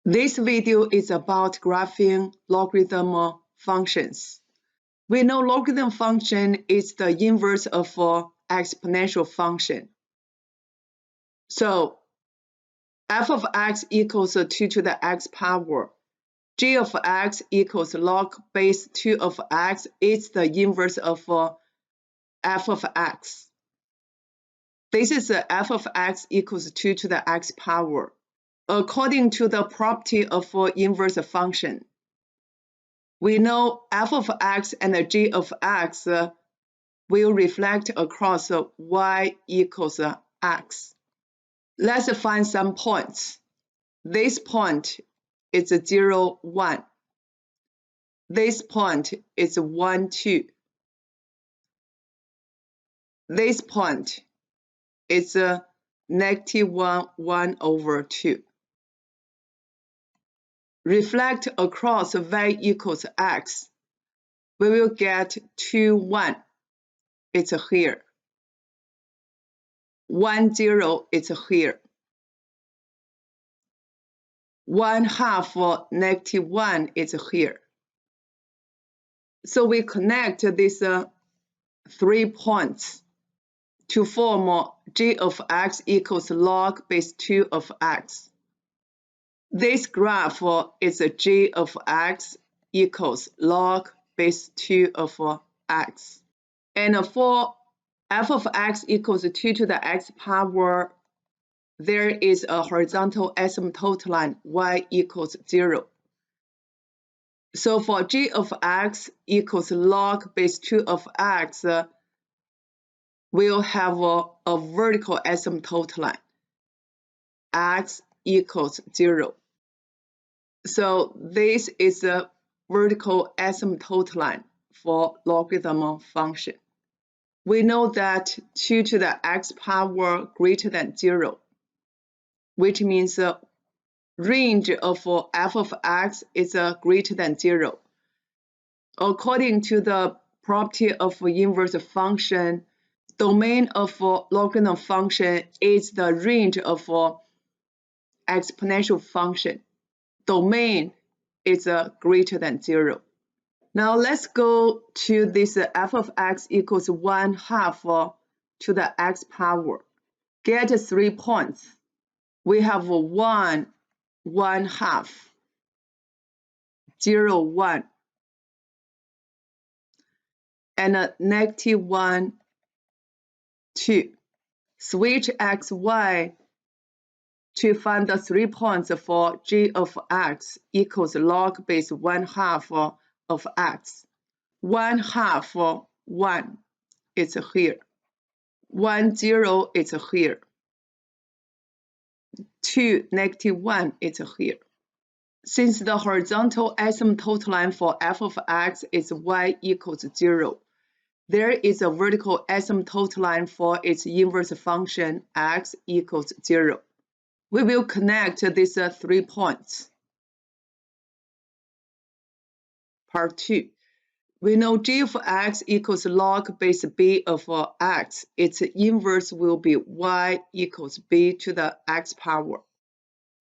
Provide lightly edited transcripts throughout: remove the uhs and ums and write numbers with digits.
This video is about graphing logarithm functions. We know logarithm function is the inverse of exponential function. So f of x equals 2 to the x power. G of x equals log base 2 of x is the inverse of f of x. This is f of x equals 2 to the x power. According to the property of inverse function, we know f of x and g of x will reflect across y equals x. Let's find some points. This point is 0, 1. This point is 1, 2. This point is negative 1, 1 over 2. Reflect across y equals x. We will get 2, 1. It's here. 1, 0, it's here. 1/2 negative 1 is here. So we connect these 3 points to form g of x equals log base 2 of x. This graph is g of x equals log base 2 of x. And for f of x equals 2 to the x power, there is a horizontal asymptote line y equals 0. So for g of x equals log base 2 of x, we'll have a vertical asymptote line, x equals 0. So this is a vertical asymptote line for logarithm function. We know that 2 to the x power greater than 0, which means range of f of x is greater than 0. According to the property of inverse function, domain of logarithm function is the range of exponential function. Domain is greater than 0. Now let's go to this f of x equals 1/2 to the x power. Get 3 points. We have 1, 1/2, 0, 1, and negative 1, 2. Switch x, y to find the 3 points for g of x equals log base 1/2 of x. 1/2, 1, it's here. 1, 0, it's here. 2, negative 1, it's here. Since the horizontal asymptote line for f of x is y equals 0, there is a vertical asymptote line for its inverse function x equals 0. We will connect these 3 points. Part 2. We know g of x equals log base b of x. Its inverse will be y equals b to the x power.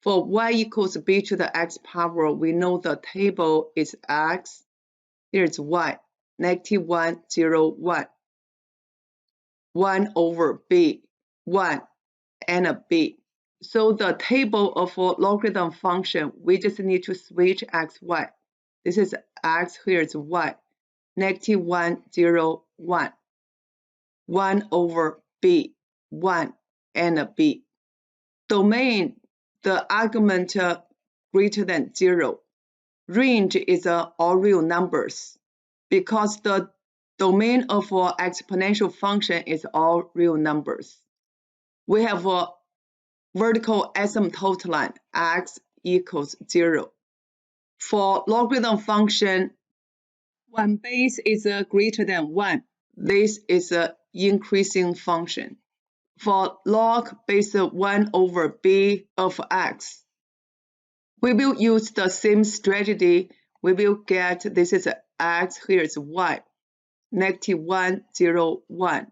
For y equals b to the x power, we know the table is x. Here's y, negative 1, 0, 1. 1 over b, 1, and a b. So the table of logarithm function, we just need to switch x, y. This is x, here's y. Negative 1, 0, 1. 1 over b, 1, and a b. Domain, the argument greater than 0. Range is all real numbers because the domain of exponential function is all real numbers. We have a vertical asymptote line, x equals 0. For logarithm function, one base is greater than 1. This is an increasing function. For log base 1 over b of x, we will use the same strategy. We will get this is x, here is y. Negative 1, 0, 1.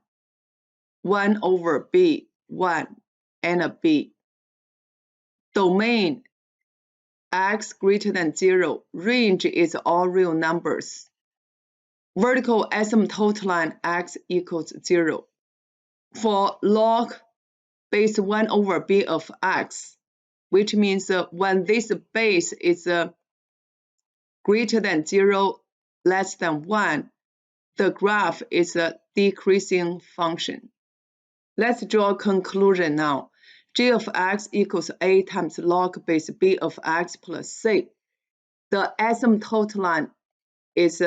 1 over b, 1, and a b. Domain x greater than 0. Range is all real numbers. Vertical asymptote line x equals 0. For log base 1 over b of x, which means when this base is greater than 0, less than 1, the graph is a decreasing function. Let's draw a conclusion now. G of x equals a times log base b of x plus c. The asymptote line is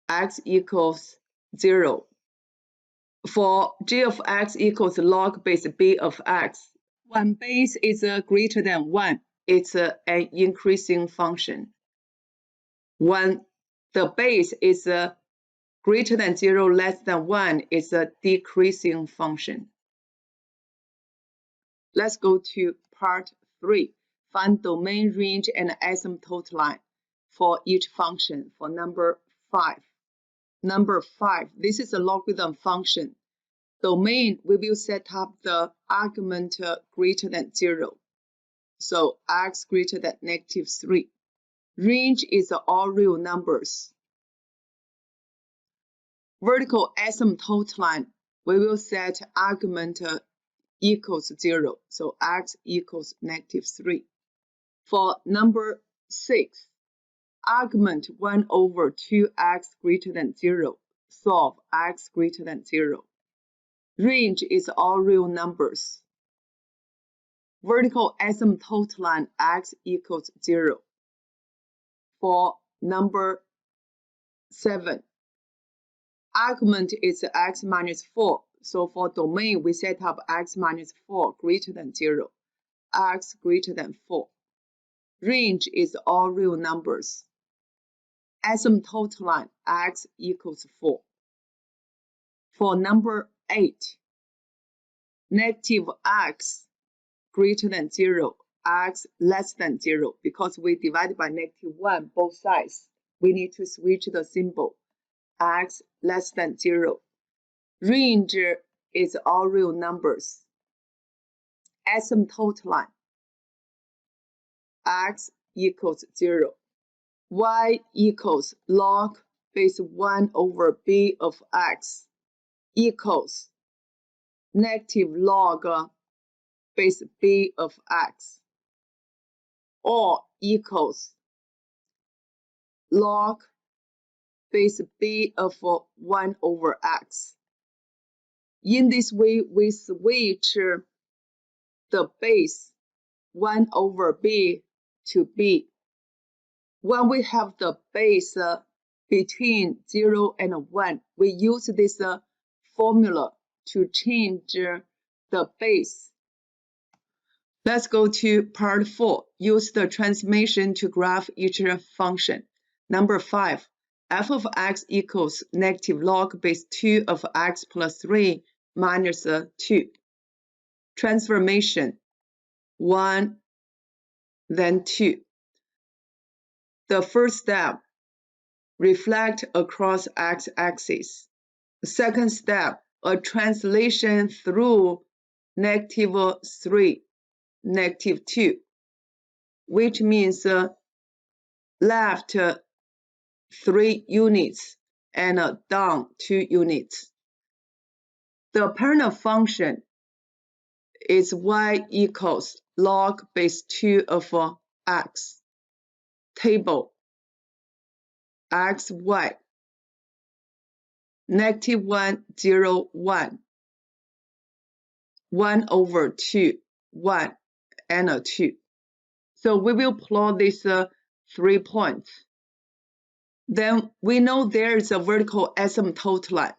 x equals 0. For g of x equals log base b of x, when base is greater than 1, it's an increasing function. When the base is greater than 0, less than 1, it's a decreasing function. Let's go to part 3. Find domain, range, and asymptote line for each function for number 5. Number 5, this is a logarithm function. Domain, we will set up the argument greater than 0. So x greater than -3. Range is all real numbers. Vertical asymptote line, we will set argument equals 0. So x equals -3. For number 6, argument 1 over 2x greater than 0. Solve x greater than 0. Range is all real numbers. Vertical asymptote line x equals 0. For number 7, argument is x minus 4. So for domain, we set up x minus 4 greater than 0. X greater than 4. Range is all real numbers. Asymptote line x equals 4. For number 8, negative x greater than 0, x less than 0, because we divide by -1 both sides. We need to switch the symbol. X less than 0. Range is all real numbers. Asymptote line x equals 0. Y equals log base 1 over b of x equals negative log base b of x, or equals log base b of 1 over x. In this way, we switch the base 1 over b to b. When we have the base between 0 and 1, we use this formula to change the base. Let's go to part 4. Use the transformation to graph each function. Number 5, f of x equals negative log base 2 of x plus 3 minus 2. Transformation 1, then 2. The first step, reflect across x-axis. The second step, a translation through -3, -2, which means left 3 units and down 2 units. The parent function is y equals log base 2 of x. Table x, y, -1, 0, 1, 1 over 2, 1, and 2. So we will plot these 3 points. Then we know there is a vertical asymptote line.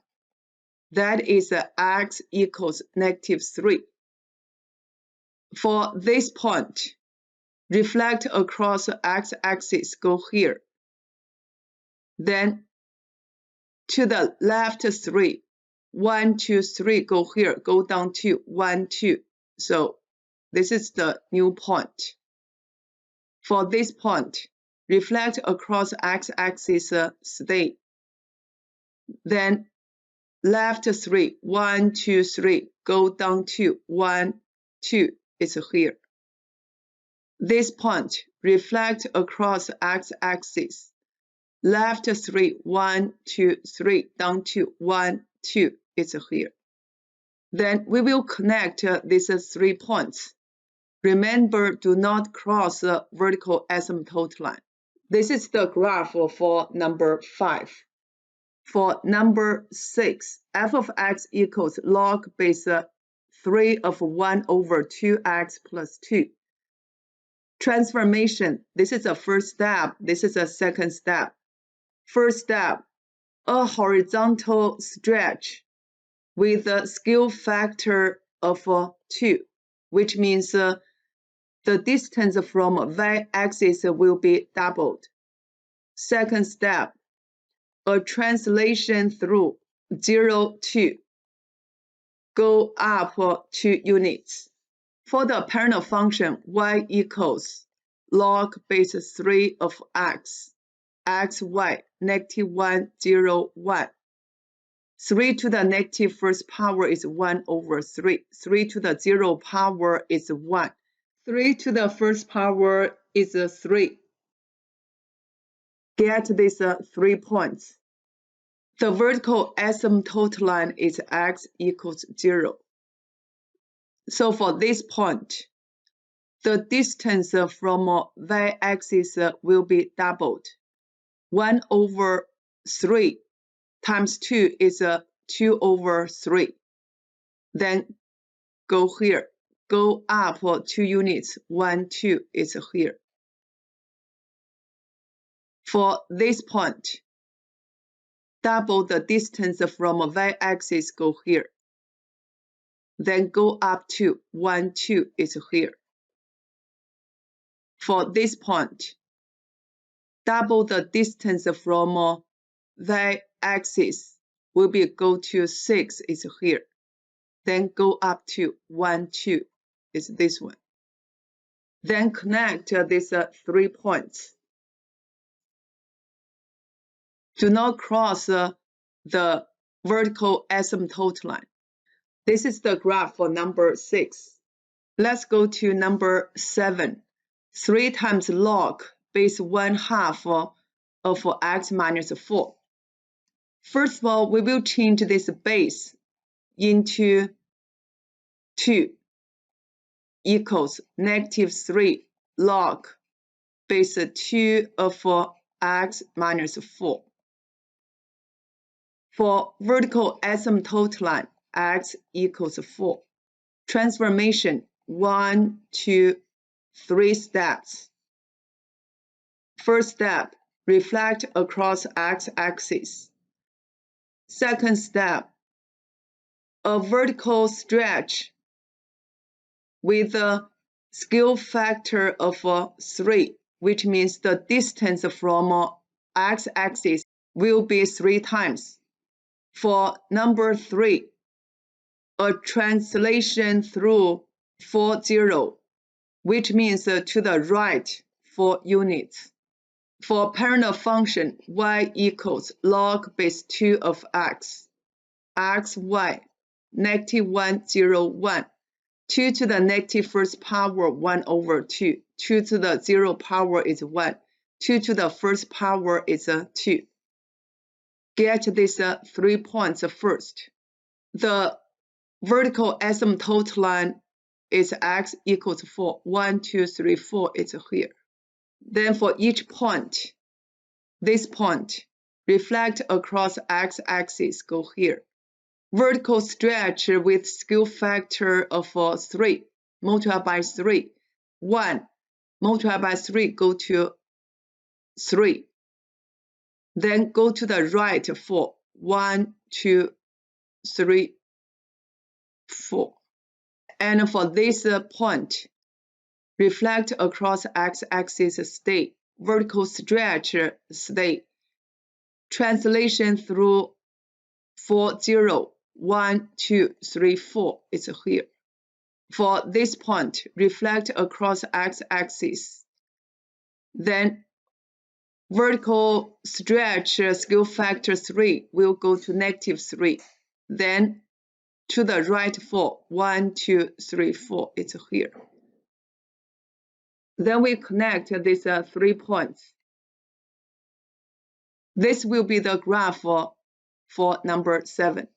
That is x equals -3. For this point, reflect across x-axis, go here. Then to the left 3, 1, 2, 3, go here, go down 2, 1, 2. So this is the new point. For this point, reflect across x-axis, stay. Then left 3, 1, 2, 3, go down 2, 1, 2, it's here. This point reflect across x-axis. Left 3, 1, 2, 3, down to 1, 2 is here. Then we will connect these 3 points. Remember, do not cross the vertical asymptote line. This is the graph for number 5. For number 6, f of x equals log base 3 of 1 over 2x plus 2. Transformation, this is the first step, this is the second step. First step, a horizontal stretch with a scale factor of 2, which means the distance from y-axis will be doubled. Second step, a translation through 0 to go up 2 units. For the apparent function y equals log base 3 of x, xy, -1, 0, 1. 3 to the negative first power is 1 over 3. 3 to the 0 power is 1. 3 to the first power is 3. Get these 3 points. The vertical asymptote line is x equals 0. So for this point, the distance from y-axis will be doubled. 1 over 3 times 2 is 2 over 3. Then go here, go up 2 units, 1, 2 is here. For this point, double the distance from y-axis, go here. Then go up to 1, 2 is here. For this point, double the distance from y-axis will be go to 6 is here. Then go up to 1, 2 is this one. Then connect these 3 points. Do not cross the vertical asymptote line. This is the graph for number 6. Let's go to number 7. 3 times log base 1/2 of x minus 4. First of all, we will change this base into 2 equals -3 log base 2 of x minus 4. For vertical asymptote line, x equals 4. Transformation, 1, 2, 3 steps. First step, reflect across x-axis. Second step, a vertical stretch with a scale factor of 3, which means the distance from x-axis will be 3 times. For number 3, a translation through 4, 0, which means to the right 4 units. For apparent function, y equals log base 2 of x, xy, -1, 0, 1. 2 to the negative first power, 1 over 2. 2 to the 0 power is 1. 2 to the first power is 2. Get these 3 points first. The vertical asymptote line is x equals 4. 1, 2, 3, 4 is here. Then for each point, this point, reflect across x-axis, go here. Vertical stretch with scale factor of 3, multiply by 3. 1, multiply by 3, go to 3. Then go to the right 4. 1, 2, 3, 4. And for this point, reflect across x-axis, stay. Vertical stretch, stay. Translation through 4, 0. 1, 2, 3, 4 is here. For this point, reflect across x-axis. Then vertical stretch scale factor 3 will go to -3. Then to the right 4. 1, 2, 3, 4 is here. Then we connect these 3 points. This will be the graph for number 7.